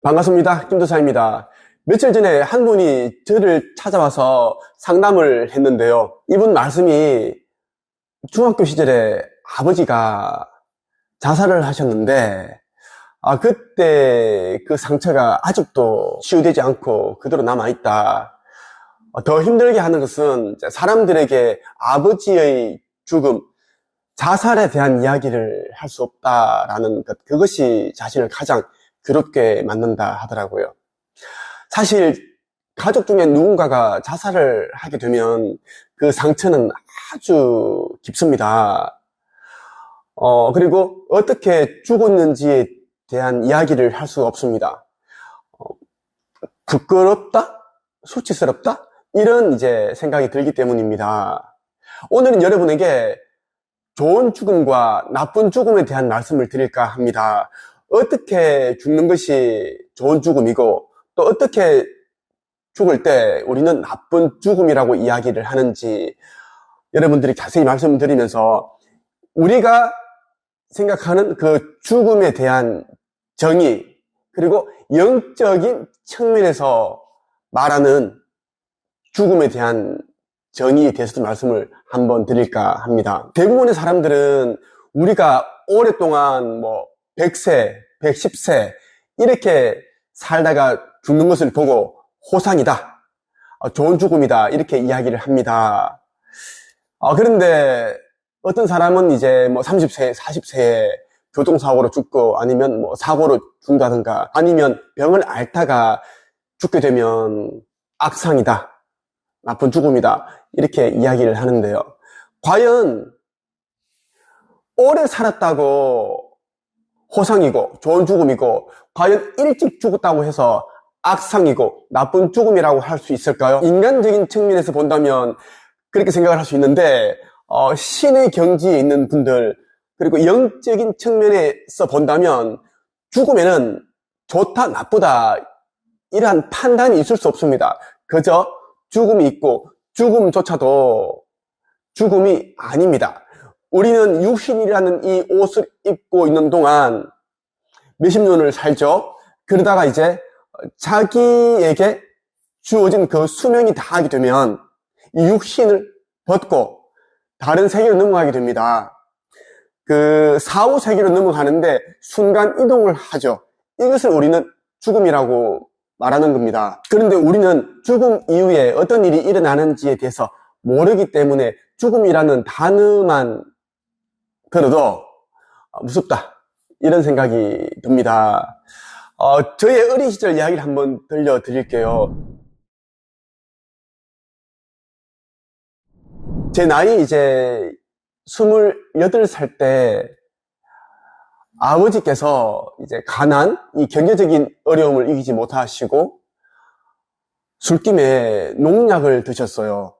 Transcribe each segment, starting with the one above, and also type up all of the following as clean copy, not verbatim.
반갑습니다. 김도사입니다. 며칠 전에 한 분이 저를 찾아와서 상담을 했는데요. 이분 말씀이 중학교 시절에 아버지가 자살을 하셨는데 그때 그 상처가 아직도 치유되지 않고 그대로 남아있다. 더 힘들게 하는 것은 사람들에게 아버지의 죽음, 자살에 대한 이야기를 할 수 없다라는 것, 그것이 자신을 가장 괴롭게 만든다 하더라고요. 사실 가족 중에 누군가가 자살을 하게 되면 그 상처는 아주 깊습니다. 그리고 어떻게 죽었는지에 대한 이야기를 할 수 없습니다. 부끄럽다? 수치스럽다? 이런 이제 생각이 들기 때문입니다. 오늘은 여러분에게 좋은 죽음과 나쁜 죽음에 대한 말씀을 드릴까 합니다. 어떻게 죽는 것이 좋은 죽음이고 또 어떻게 죽을 때 우리는 나쁜 죽음이라고 이야기를 하는지 여러분들이 자세히 말씀드리면서 우리가 생각하는 그 죽음에 대한 정의, 그리고 영적인 측면에서 말하는 죽음에 대한 정의에 대해서도 말씀을 한번 드릴까 합니다. 대부분의 사람들은 우리가 오랫동안 100세, 110세 이렇게 살다가 죽는 것을 보고 호상이다, 좋은 죽음이다 이렇게 이야기를 합니다. 그런데 어떤 사람은 이제 30세, 40세에 교통사고로 죽고 아니면 사고로 죽는다든가 아니면 병을 앓다가 죽게 되면 악상이다, 나쁜 죽음이다 이렇게 이야기를 하는데요. 과연 오래 살았다고 호상이고 좋은 죽음이고 과연 일찍 죽었다고 해서 악상이고 나쁜 죽음이라고 할 수 있을까요? 인간적인 측면에서 본다면 그렇게 생각을 할 수 있는데 신의 경지에 있는 분들 그리고 영적인 측면에서 본다면 죽음에는 좋다 나쁘다 이러한 판단이 있을 수 없습니다. 그저 죽음이 있고 죽음조차도 죽음이 아닙니다. 우리는 육신이라는 이 옷을 입고 있는 동안 몇십 년을 살죠. 그러다가 이제 자기에게 주어진 그 수명이 다하게 되면 이 육신을 벗고 다른 세계로 넘어가게 됩니다. 그 사후 세계로 넘어가는데 순간 이동을 하죠. 이것을 우리는 죽음이라고 말하는 겁니다. 그런데 우리는 죽음 이후에 어떤 일이 일어나는지에 대해서 모르기 때문에 죽음이라는 단어만 들어도 무섭다 이런 생각이 듭니다. 저의 어린 시절 이야기를 한번 들려드릴게요. 제 나이 이제 28살 때 아버지께서 이제 가난, 이 경제적인 어려움을 이기지 못하시고 술김에 농약을 드셨어요.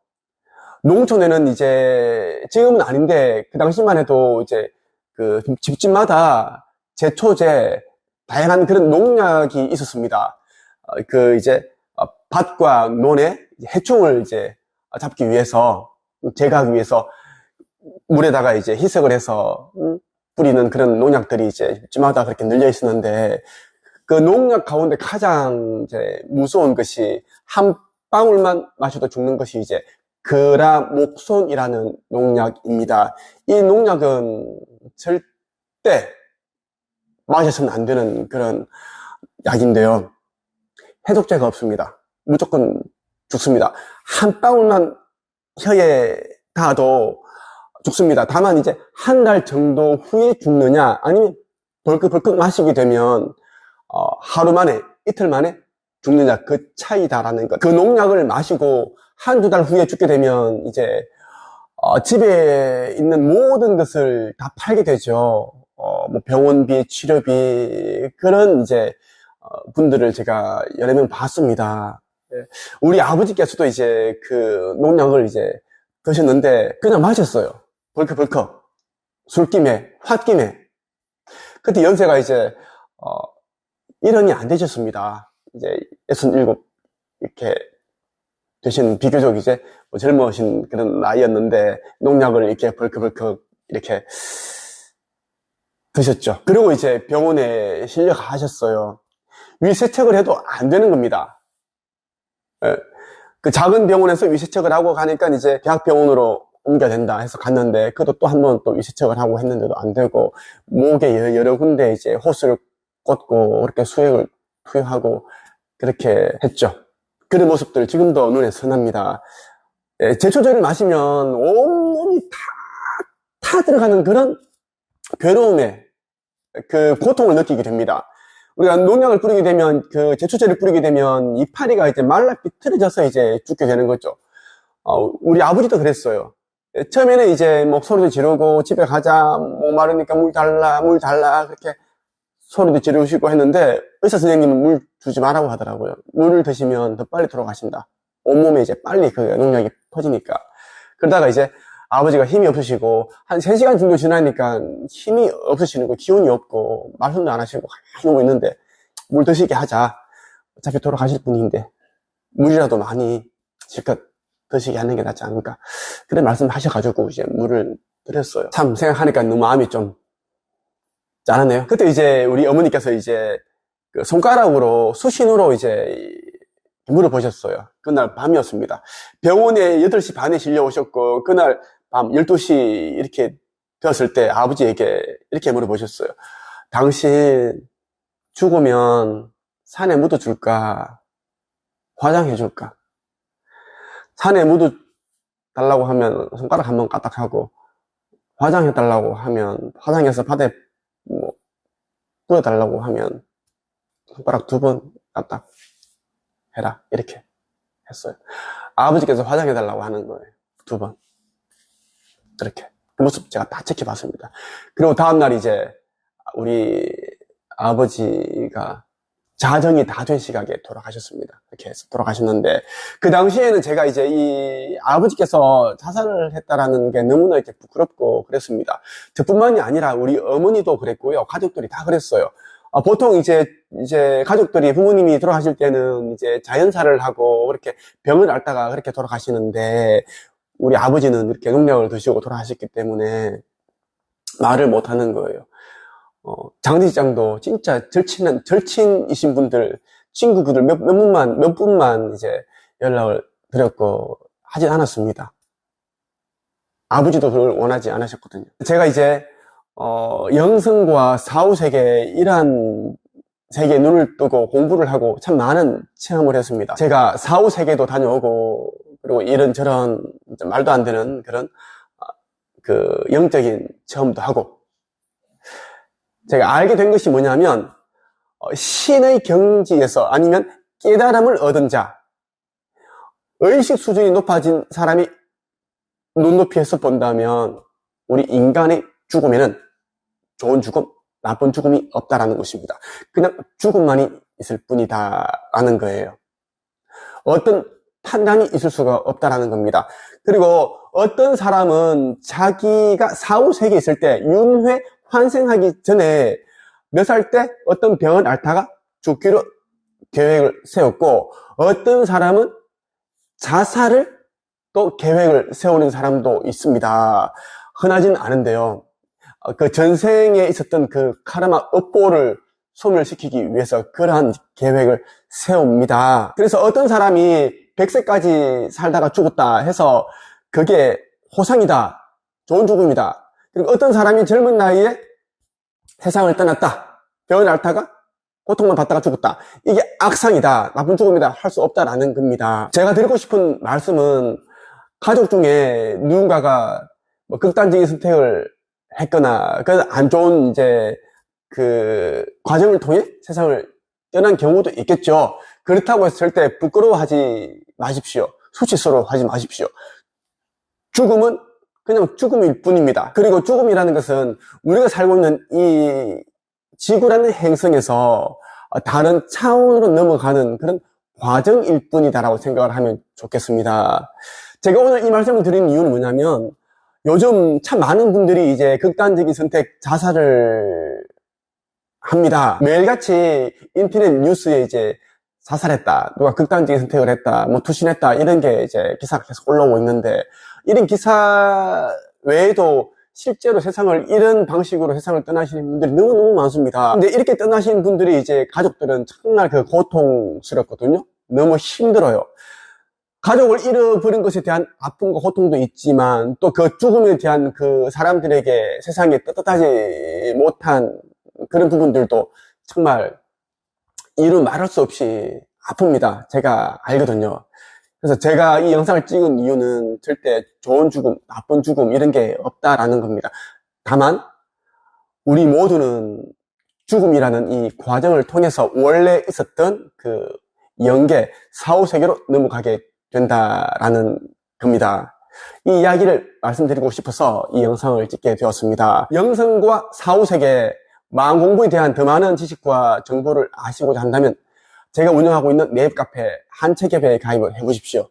농촌에는 이제 지금은 아닌데 그 당시만 해도 이제 그 집집마다 제초제 다양한 그런 농약이 있었습니다. 그 이제 밭과 논에 해충을 이제 잡기 위해서 제거하기 위해서 물에다가 이제 희석을 해서 뿌리는 그런 농약들이 이제 집마다 그렇게 늘려 있었는데 그 농약 가운데 가장 이제 무서운 것이 한 방울만 마셔도 죽는 것이 이제 그라목손이라는 농약입니다. 이 농약은 절대 마셔서는 안 되는 그런 약인데요. 해독제가 없습니다. 무조건 죽습니다. 한 방울만 혀에 닿아도 죽습니다. 다만 이제 한 달 정도 후에 죽느냐 아니면 벌컥벌컥 마시게 되면 하루 만에 이틀 만에 죽느냐 그 차이다라는 것. 그 농약을 마시고 한두 달 후에 죽게 되면 이제 집에 있는 모든 것을 다 팔게 되죠. 뭐 병원비, 치료비 그런 이제 분들을 제가 여러 명 봤습니다. 우리 아버지께서도 이제 그 농약을 이제 드셨는데 그냥 마셨어요. 벌컥벌컥 술김에, 홧김에. 그때 연세가 이제 1년이 안 되셨습니다. 이제 67 이렇게 되신 비교적 이제 젊으신 그런 나이였는데 농약을 이렇게 벌컥벌컥 이렇게 드셨죠. 그리고 이제 병원에 실려 가셨어요. 위세척을 해도 안 되는 겁니다. 예. 그 작은 병원에서 위세척을 하고 가니까 이제 대학병원으로 옮겨야 된다 해서 갔는데, 그것도 또 한 번 또 위세척을 하고 했는데도 안 되고, 목에 여러 군데 이제 호스를 꽂고, 그렇게 수액을 투여하고, 그렇게 했죠. 그런 모습들 지금도 눈에 선합니다. 예, 제초제를 마시면 온몸이 다 들어가는 그런 괴로움에 그 고통을 느끼게 됩니다. 우리가 농약을 뿌리게 되면, 그 제초제를 뿌리게 되면 이파리가 이제 말라 비틀어져서 이제 죽게 되는 거죠. 우리 아버지도 그랬어요. 처음에는 이제 뭐 소리도 지르고 집에 가자, 목 마르니까 물 달라 그렇게 소리도 지르시고 했는데, 의사 선생님은 물 주지 말라고 하더라고요. 물을 드시면 더 빨리 돌아가신다. 온몸에 이제 빨리 그 농약이 퍼지니까. 그러다가 이제 아버지가 힘이 없으시고 한 3시간 정도 지나니까 힘이 없으시는 거, 기운이 없고 말씀도 안 하시고 가만히 누워 있는데, 물 드시게 하자. 어차피 돌아가실 분인데 물이라도 많이 실컷 드시게 하는 게 낫지 않을까, 그런 말씀 하셔가지고 이제 물을 드렸어요. 참 생각하니까 너무 마음이 좀 짠하네요. 그때 이제 우리 어머니께서 이제 그 손가락으로 수신으로 이제 물을 보셨어요. 그날 밤이었습니다. 병원에 8시 반에 실려 오셨고, 그날 밤 12시 이렇게 되었을 때 아버지에게 이렇게 물어보셨어요. 당신 죽으면 산에 묻어줄까? 화장해줄까? 산에 묻어달라고 하면 손가락 한번 까딱하고, 화장해달라고 하면, 화장해서 바다에 뭐 뿌려달라고 하면 손가락 2번 까딱 해라, 이렇게 했어요. 아버지께서 화장해달라고 하는 거예요. 2번. 그렇게. 그 모습 제가 다 지켜봤습니다. 그리고 다음날 이제 우리 아버지가 자정이 다 된 시각에 돌아가셨습니다. 이렇게 해서 돌아가셨는데, 그 당시에는 제가 이제 이 아버지께서 자살을 했다라는 게 너무나 이렇게 부끄럽고 그랬습니다. 저뿐만이 아니라 우리 어머니도 그랬고요. 가족들이 다 그랬어요. 보통 이제 가족들이, 부모님이 돌아가실 때는 이제 자연사를 하고 그렇게 병을 앓다가 그렇게 돌아가시는데, 우리 아버지는 이렇게 농약을 드시고 돌아가셨기 때문에 말을 못 하는 거예요. 장례식장도 진짜 절친이신 분들, 친구분들 몇 분만 이제 연락을 드렸고 하진 않았습니다. 아버지도 그걸 원하지 않으셨거든요. 제가 이제 영성과 사후세계, 이러한 세계에 눈을 뜨고 공부를 하고 참 많은 체험을 했습니다. 제가 사후세계도 다녀오고, 그리고 이런저런 말도 안 되는 그런 그 영적인 체험도 하고, 제가 알게 된 것이 뭐냐면, 신의 경지에서, 아니면 깨달음을 얻은 자, 의식 수준이 높아진 사람이 눈높이에서 본다면 우리 인간의 죽음에는 좋은 죽음, 나쁜 죽음이 없다라는 것입니다. 그냥 죽음만이 있을 뿐이다라는 거예요. 어떤 판단이 있을 수가 없다라는 겁니다. 그리고 어떤 사람은 자기가 사후세계에 있을 때 윤회 환생하기 전에 몇 살 때 어떤 병을 앓다가 죽기로 계획을 세웠고, 어떤 사람은 자살을 또 계획을 세우는 사람도 있습니다. 흔하진 않은데요. 그 전생에 있었던 그 카르마 업보를 소멸시키기 위해서 그러한 계획을 세웁니다. 그래서 어떤 사람이 100세까지 살다가 죽었다 해서 그게 호상이다, 좋은 죽음이다. 그리고 어떤 사람이 젊은 나이에 세상을 떠났다, 병을 앓다가 고통만 받다가 죽었다, 이게 악상이다, 나쁜 죽음이다 할 수 없다라는 겁니다. 제가 드리고 싶은 말씀은, 가족 중에 누군가가 뭐 극단적인 선택을 했거나 그 안 좋은 이제 그 과정을 통해 세상을 떠난 경우도 있겠죠. 그렇다고 해서 절대 부끄러워하지 마십시오. 수치스러워하지 마십시오. 죽음은 그냥 죽음일 뿐입니다. 그리고 죽음이라는 것은 우리가 살고 있는 이 지구라는 행성에서 다른 차원으로 넘어가는 그런 과정일 뿐이다라고 생각을 하면 좋겠습니다. 제가 오늘 이 말씀을 드리는 이유는 뭐냐면, 요즘 참 많은 분들이 이제 극단적인 선택, 자살을 합니다. 매일같이 인터넷 뉴스에 이제 자살했다, 누가 극단적인 선택을 했다, 뭐 투신했다, 이런 게 이제 기사가 계속 올라오고 있는데, 이런 기사 외에도 실제로 세상을 이런 방식으로 세상을 떠나시는 분들이 너무너무 많습니다. 근데 이렇게 떠나신 분들이 이제 가족들은 정말 그 고통스럽거든요. 너무 힘들어요. 가족을 잃어버린 것에 대한 아픔과 고통도 있지만 또 그 죽음에 대한 그 사람들에게 세상에 떳떳하지 못한 그런 부분들도 정말 이루 말할 수 없이 아픕니다. 제가 알거든요. 그래서 제가 이 영상을 찍은 이유는 절대 좋은 죽음, 나쁜 죽음 이런 게 없다라는 겁니다. 다만 우리 모두는 죽음이라는 이 과정을 통해서 원래 있었던 그 영계, 사후세계로 넘어가게 된다라는 겁니다. 이 이야기를 말씀드리고 싶어서 이 영상을 찍게 되었습니다. 영성과 사후세계, 마음 공부에 대한 더 많은 지식과 정보를 아시고자 한다면 제가 운영하고 있는 네이버카페 한책협회에 가입을 해보십시오.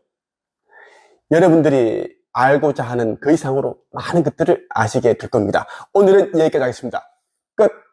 여러분들이 알고자 하는 그 이상으로 많은 것들을 아시게 될 겁니다. 오늘은 여기까지 하겠습니다. 끝!